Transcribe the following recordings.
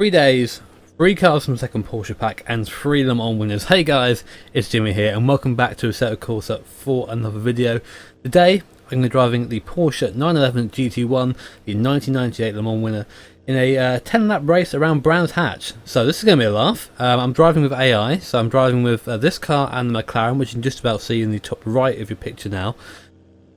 3 days, 3 cars from second Porsche pack, and 3 Le Mans winners. Hey guys, it's Jimmy here, and welcome back to Assetto Corsa for another video. Today, I'm going to be driving the Porsche 911 GT1, the 1998 Le Mans winner, in a 10-lap race around Brands Hatch. So this is going to be a laugh. I'm driving with AI, so I'm driving with this car and the McLaren, which you can just about see in the top right of your picture now.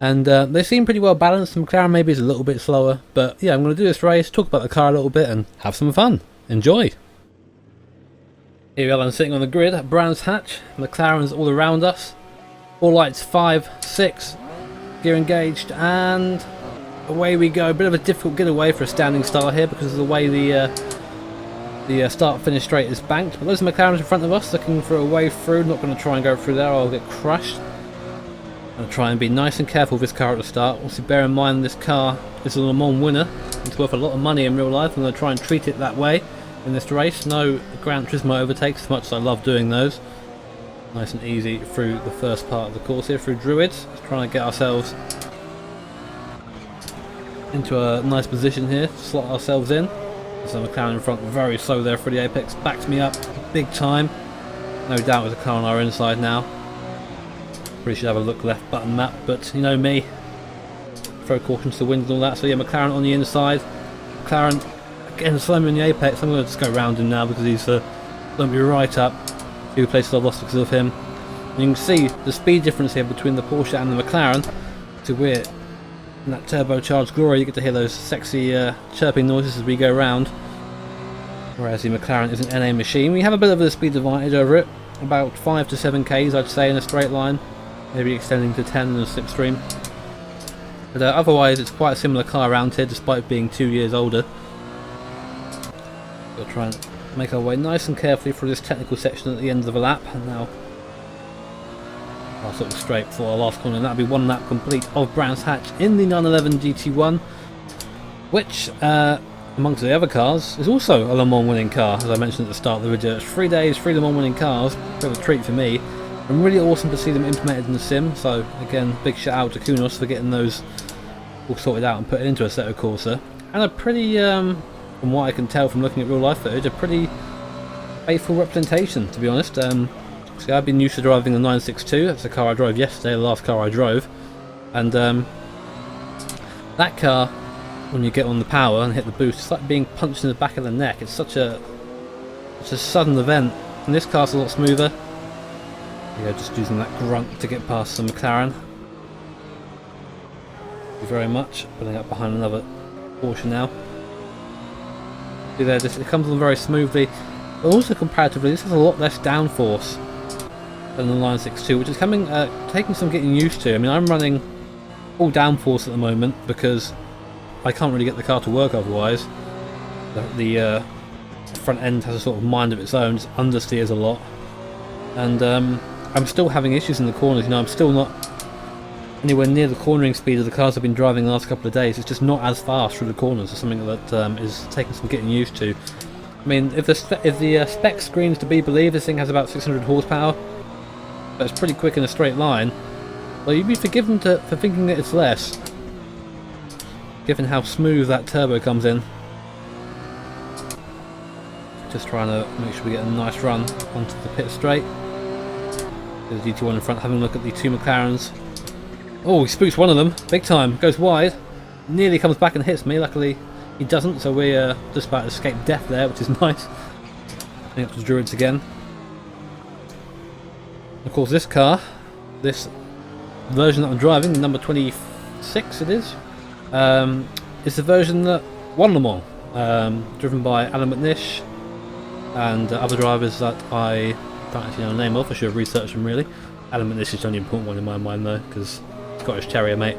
And they seem pretty well balanced. The McLaren maybe is a little bit slower, but yeah, I'm going to do this race, talk about the car a little bit, and have some fun. Enjoy! Here we are, I'm sitting on the grid at Brands Hatch. McLaren's all around us. All lights 5, 6, gear engaged, and away we go. A bit of a difficult getaway for a standing start here because of the way the start-finish straight is banked. But those are McLarens in front of us looking for a way through. Not going to try and go through there, I'll get crushed. I'm going to try and be nice and careful with this car at the start. Also bear in mind this car is a Le Mans winner. It's worth a lot of money in real life. I'm going to try and treat it that way in this race. No Gran Turismo overtakes, as much as I love doing those. Nice and easy through the first part of the course here, through Druids. Just trying to get ourselves into a nice position here, slot ourselves in. There's a McLaren in front, very slow there for the apex, backs me up big time. No doubt with a car on our inside now. Probably should have a look left button map, but you know me, throw caution to the wind and all that. So yeah, McLaren on the inside. McLaren again slowing in the apex. I'm going to just go around him now because he's going to be right up. A few places I've lost because of him. And you can see the speed difference here between the Porsche and the McLaren. So we're in that turbocharged glory. You get to hear those sexy chirping noises as we go round. Whereas the McLaren is an NA machine. We have a bit of a speed advantage over it. About 5 to 7 k's I'd say in a straight line. Maybe extending to 10 in a slipstream. But otherwise it's quite a similar car around here despite being 2 years older. We'll try and make our way nice and carefully through this technical section at the end of a lap. And now I'll sort of straight for our last corner, and that'll be 1 lap complete of Brands Hatch in the 911 GT1, which amongst the other cars is also a Le Mans winning car. As I mentioned at the start of the video, it's 3 days, 3 Le Mans winning cars. Bit of a treat for me. And really awesome to see them implemented in the sim. So again, big shout out to Kunos for getting those all sorted out and put it into Assetto Corsa. And a pretty, from what I can tell from looking at real life footage, a pretty faithful representation, to be honest. See, I've been used to driving the 962. That's the car I drove yesterday, the last car I drove. And that car, when you get on the power and hit the boost, it's like being punched in the back of the neck. It's such a sudden event. And this car's a lot smoother. Yeah, just using that grunt to get past the McLaren. Thank you very much. Pulling up behind another Porsche now. See there, it comes on very smoothly. But also comparatively, this has a lot less downforce than the 962, which is taking some getting used to. I mean, I'm running full downforce at the moment because I can't really get the car to work otherwise. The front end has a sort of mind of its own, just understeers a lot. And I'm still having issues in the corners. You know, I'm still not anywhere near the cornering speed of the cars I've been driving the last couple of days. It's just not as fast through the corners. It's something that is taking some getting used to. I mean, if the spec screens to be believed, this thing has about 600 horsepower. But it's pretty quick in a straight line. Well, you'd be forgiven for thinking that it's less, given how smooth that turbo comes in. Just trying to make sure we get a nice run onto the pit straight. There's the GT1 in front, having a look at the 2 McLarens. Oh, he spooks one of them, big time, goes wide. Nearly comes back and hits me, luckily he doesn't, so we're just about to escape death there, which is nice. I think it was Druids again. Of course this car, this version that I'm driving, number 26 it is the version that won Le Mans, driven by Alan McNish and other drivers that I don't actually know the name of. I should have researched them really. Alan McNish is the only important one in my mind though, because Scottish Terrier mate.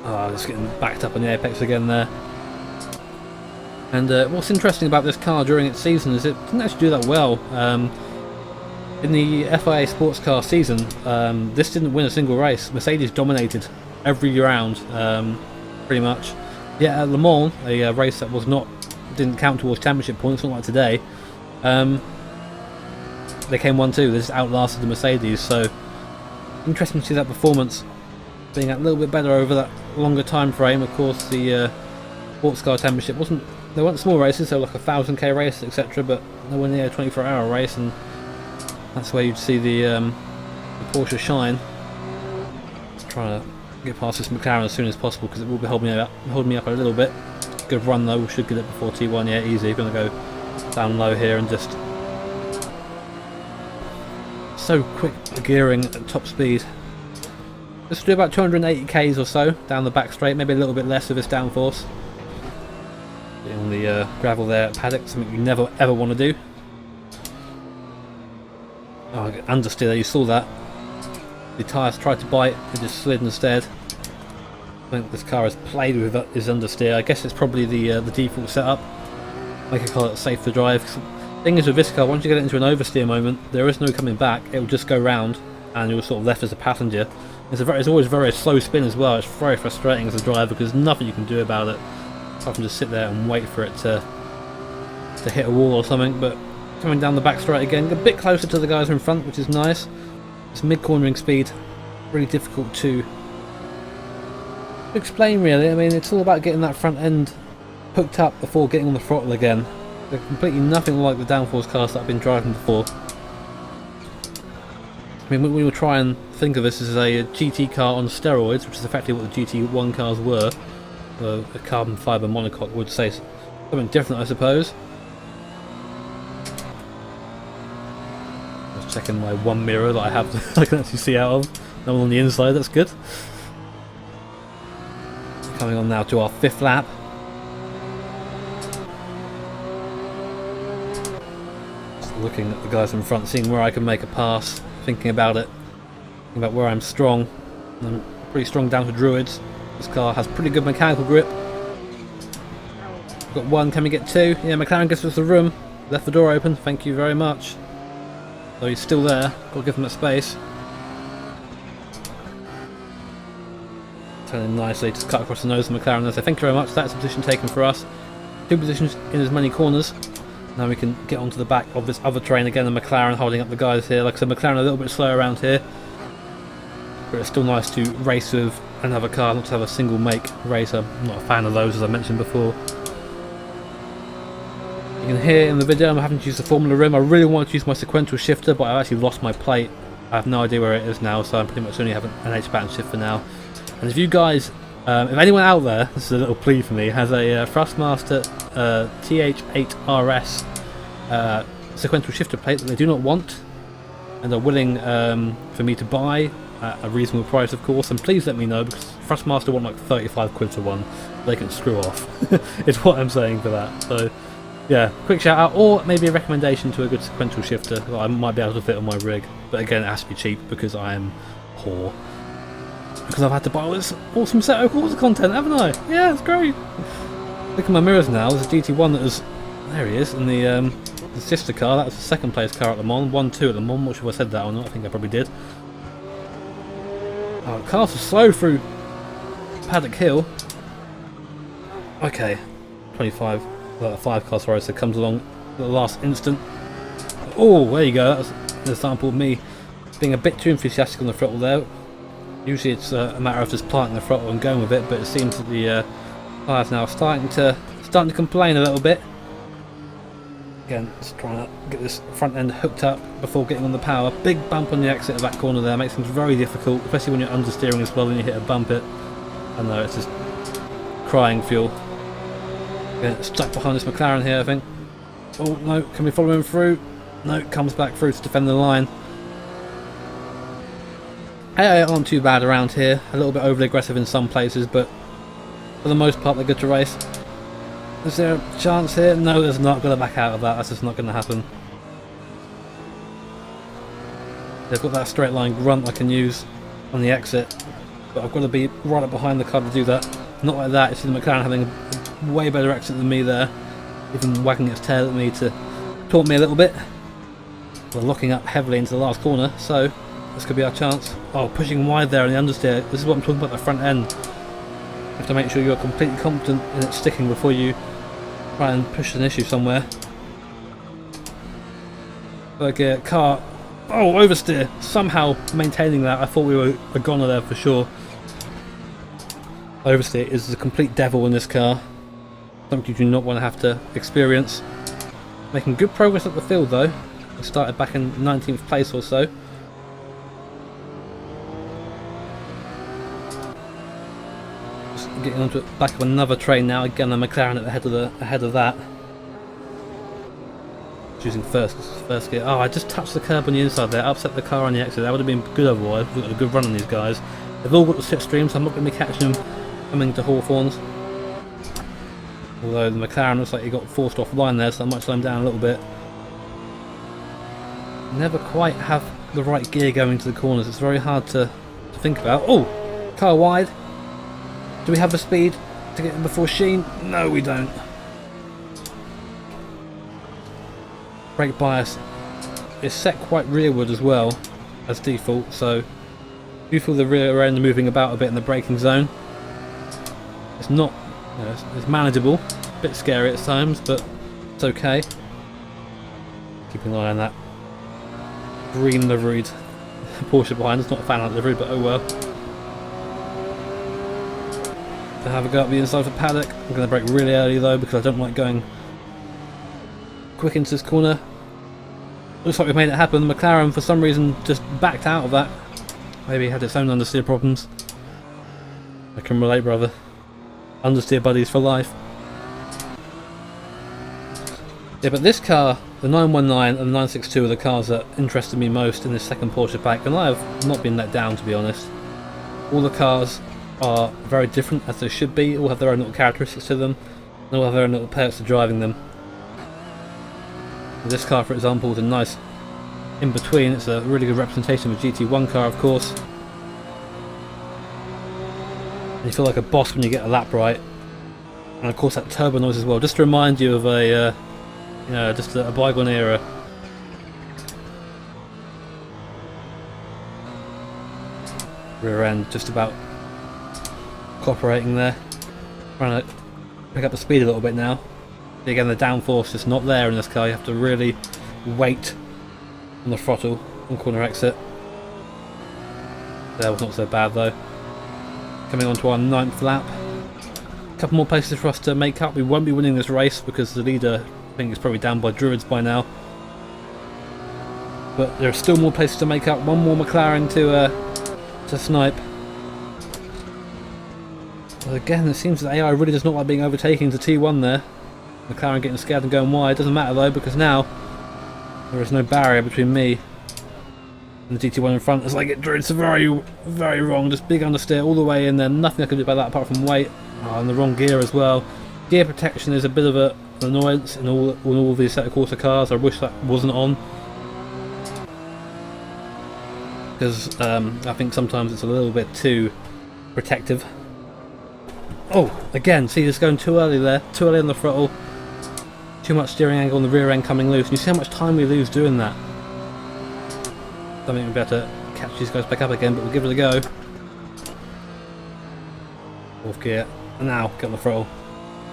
Just getting backed up on the apex again there. And what's interesting about this car during its season is it didn't actually do that well. In the FIA sports car season, this didn't win a single race. Mercedes dominated every round, pretty much. Yeah, at Le Mans, a race that didn't count towards championship points, not like today. They came 1-2. They just outlasted the Mercedes. So interesting to see that performance being a little bit better over that longer time frame. Of course, the sports car championship wasn't They weren't small races, so like a 1000k race, etc., but nowhere near a 24-hour race, and that's where you'd see the Porsche shine. Just trying to get past this McLaren as soon as possible because it will be holding me up a little bit. Good run though, we should get it before T1, yeah, easy. Gonna go down low here and just so quick gearing at top speed. Just do about 280 k's or so down the back straight, maybe a little bit less with this downforce. On the gravel there at paddock, something you never ever want to do. Oh, understeer there, you saw that. The tyres tried to bite, it just slid instead. I think this car has played with his understeer. I guess it's probably the default setup. Make a car that's safe to drive. Thing is with this car, once you get it into an oversteer moment, there is no coming back. It will just go round, and you're sort of left as a passenger. It's always very slow spin as well. It's very frustrating as a driver because there's nothing you can do about it. I can just sit there and wait for it to hit a wall or something. But coming down the back straight again, a bit closer to the guys in front, which is nice. This mid-cornering speed, really difficult to explain really. I mean, it's all about getting that front end hooked up before getting on the throttle again. They're completely nothing like the downforce cars that I've been driving before. I mean, we will try and think of this as a GT car on steroids, which is effectively what the GT1 cars were. A carbon fibre monocoque would say something different, I suppose. Just checking my one mirror that I have that I can actually see out of. No one on the inside, that's good. Coming on now to our 5th lap. Just looking at the guys in front, seeing where I can make a pass, thinking about it, thinking about where I'm strong. I'm pretty strong down to Druids. This car has pretty good mechanical grip. Got one, can we get two? Yeah, McLaren gives us the room. Left the door open, thank you very much. Though he's still there, got to give him that space. Turning nicely, just cut across the nose of McLaren there. So thank you very much, that's a position taken for us. 2 positions in as many corners. Now we can get onto the back of this other train again, and McLaren holding up the guys here. Like I said, McLaren a little bit slow around here. But it's still nice to race with another car, not to have a single make race. I'm not a fan of those, as I mentioned before. You can hear in the video I'm having to use the Formula Rim. I really wanted to use my sequential shifter, but I've actually lost my plate. I have no idea where it is now, so I'm pretty much only having an H-pattern shift for now. And if you guys, if anyone out there, this is a little plea for me, has a Thrustmaster TH8RS sequential shifter plate that they do not want, and are willing for me to buy at a reasonable price, of course, and please let me know, because Thrustmaster want like 35 quid for one. They can screw off, is what I'm saying for that. So yeah, quick shout out, or maybe a recommendation to a good sequential shifter that I might be able to fit on my rig, but again it has to be cheap because I am poor, because I've had to buy all this awesome Assetto Corsa content, haven't I? Yeah, it's great. Look at my mirrors now. There's a GT1 that was, there he is, and the sister car, that was the 2nd place car at Le Mans, 1-2 at Le Mans. Not sure if I said that or not, I think I probably did. Oh, cars are slow through Paddock Hill. Okay, 25, 5 car, sorry, so it comes along at the last instant. Oh, there you go, that's an example of me being a bit too enthusiastic on the throttle there. Usually it's a matter of just planting the throttle and going with it, but it seems that the tyres now are starting to complain a little bit. Again, just trying to get this front end hooked up before getting on the power. Big bump on the exit of that corner there, makes things very difficult, especially when you're understeering as well and you hit a bump it. I know, it's just crying fuel. Again, stuck behind this McLaren here, I think. Oh no, can we follow him through? No, it comes back through to defend the line. AA aren't too bad around here, a little bit overly aggressive in some places, but for the most part they're good to race. Is there a chance here? No, there's not. Got to back out of that. That's just not going to happen. They've got that straight line grunt I can use on the exit, but I've got to be right up behind the car to do that. Not like that. You see the McLaren having a way better exit than me there, even wagging its tail at me to taunt me a little bit. We're locking up heavily into the last corner, so this could be our chance. Oh, pushing wide there on the understeer. This is what I'm talking about, the front end. You have to make sure you're completely confident in it sticking before you try and push an issue somewhere. Like a car, oh, oversteer, somehow maintaining that. I thought we were a goner there for sure. Oversteer is the complete devil in this car. Something you do not want to have to experience. Making good progress up the field though. I started back in 19th place or so. Just getting onto the back of another train now. Again, the McLaren at the ahead of that. Choosing first gear. Oh, I just touched the curb on the inside there, upset the car on the exit. That would have been good otherwise. We've got a good run on these guys. They've all got the slipstream, so I'm not going to be catching them coming to Hawthorns. Although the McLaren looks like he got forced offline there, so I might slow him down a little bit. Never quite have the right gear going to the corners. It's very hard to think about. Oh! Car wide. Do we have the speed to get in before Sheen? No, we don't. Brake bias is set quite rearward as well as default, so you feel the rear end moving about a bit in the braking zone. It's not, you know, it's manageable, a bit scary at times, but it's okay. Keeping an eye on that green liveried Porsche behind us. Not a fan of that livery, but oh well. To have a go up the inside of the paddock. I'm going to brake really early though because I don't like going quick into this corner. Looks like we've made it happen. The McLaren for some reason just backed out of that. Maybe had its own understeer problems. I can relate, brother. Understeer buddies for life. Yeah, but this car, the 919 and the 962 are the cars that interested me most in this second Porsche pack, and I have not been let down, to be honest. All the cars are very different, as they should be. All have their own little characteristics to them, and all have their own little perks to driving them. This car, for example, is a nice in-between. It's a really good representation of a GT1 car, of course. And you feel like a boss when you get a lap right. And of course that turbo noise as well, just to remind you of a, you know, just a bygone era. Rear end just about cooperating there. Trying to pick up the speed a little bit now. Again, the downforce is not there in this car. You have to really wait on the throttle on corner exit. That was not so bad though. Coming on to our 9th lap. A couple more places for us to make up. We won't be winning this race because the leader, I think, is probably down by Druids by now. But there are still more places to make up. One more McLaren to snipe. But again, it seems that AI really does not like being overtaken to T1 there. McLaren getting scared and going wide. Doesn't matter though, because now there is no barrier between me and the GT1 in front as I get Druids very, very wrong. Just big understeer all the way in there. Nothing I can do about that apart from wait. Oh, and the wrong gear as well. Gear protection is a bit of an annoyance in all these Assetto Corsa cars. I wish that wasn't on, because I think sometimes it's a little bit too protective. Oh, again, see this going too early there, too early on the throttle. Too much steering angle on the rear end coming loose. And you see how much time we lose doing that. Don't think we'll be able to catch these guys back up again, but we'll give it a go. 4th gear. And now, get on the throttle.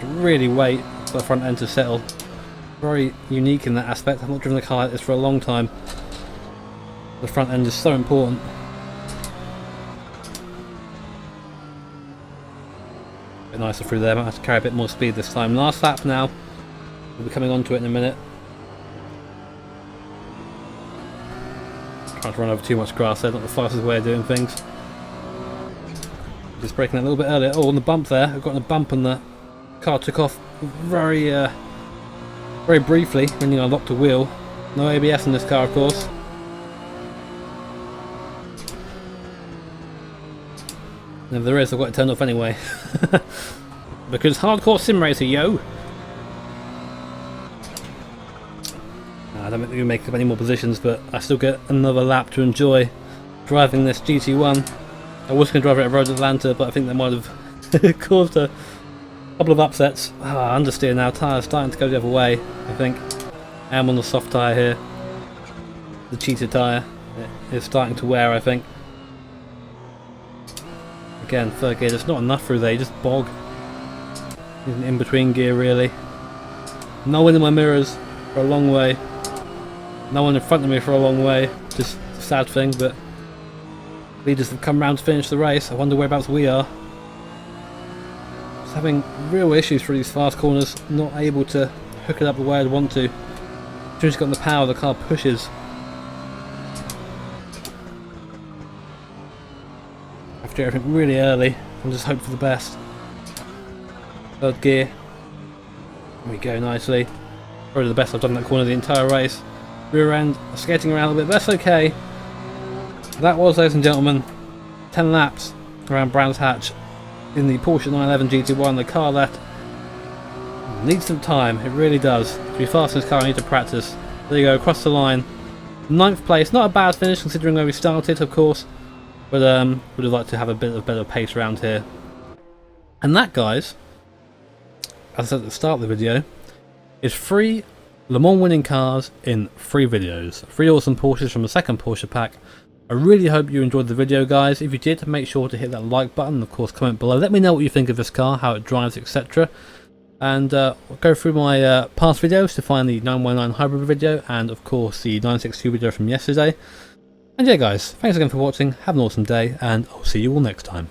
Really wait for the front end to settle. Very unique in that aspect. I've not driven a car like this for a long time. The front end is so important. A bit nicer through there. Might have to carry a bit more speed this time. Last lap now. We'll be coming on to it in a minute. Trying to run over too much grass there, not the fastest way of doing things. Just braking a little bit earlier. Oh, on the bump there. I've got a bump and the car took off very briefly when you unlocked the wheel. No ABS in this car, of course. And if there is, I've got it turned off anyway. Because hardcore sim racer, yo! I don't think we can make up any more positions, but I still get another lap to enjoy driving this GT1. I was going to drive it at Road Atlanta, but I think that might have caused a couple of upsets. Understeer now, tyres starting to go the other way, I think. I am on the soft tyre here. The cheater tyre is starting to wear, I think. Again, 3rd gear, just not enough through there, you just bog. In between gear, really. No one in my mirrors for a long way. No one in front of me for a long way. Just a sad thing, but leaders have come round to finish the race. I wonder whereabouts we are. having real issues through these fast corners, not able to hook it up the way I'd want to. As soon as it's got the power, the car pushes. I have to do everything really early and just hope for the best. Third gear. There we go, nicely. Probably the best I've done in that corner the entire race. Rear end, skating around a bit, but that's okay. That was, ladies and gentlemen, 10 laps around Brands Hatch in the Porsche 911 GT1. The car left needs some time, it really does. To be fast in this car, I need to practice. There you go, across the line. 9th place, not a bad finish considering where we started, of course. But would have liked to have a bit of better pace around here. And that, guys, as I said at the start of the video, is 3 Le Mans winning cars in 3 videos. 3 awesome Porsches from the second Porsche pack. I really hope you enjoyed the video, guys. If you did, make sure to hit that like button and of course comment below. Let me know what you think of this car, how it drives, etc. And I'll go through my past videos to find the 919 hybrid video and of course the 962 video from yesterday. And yeah, guys, thanks again for watching. Have an awesome day and I'll see you all next time.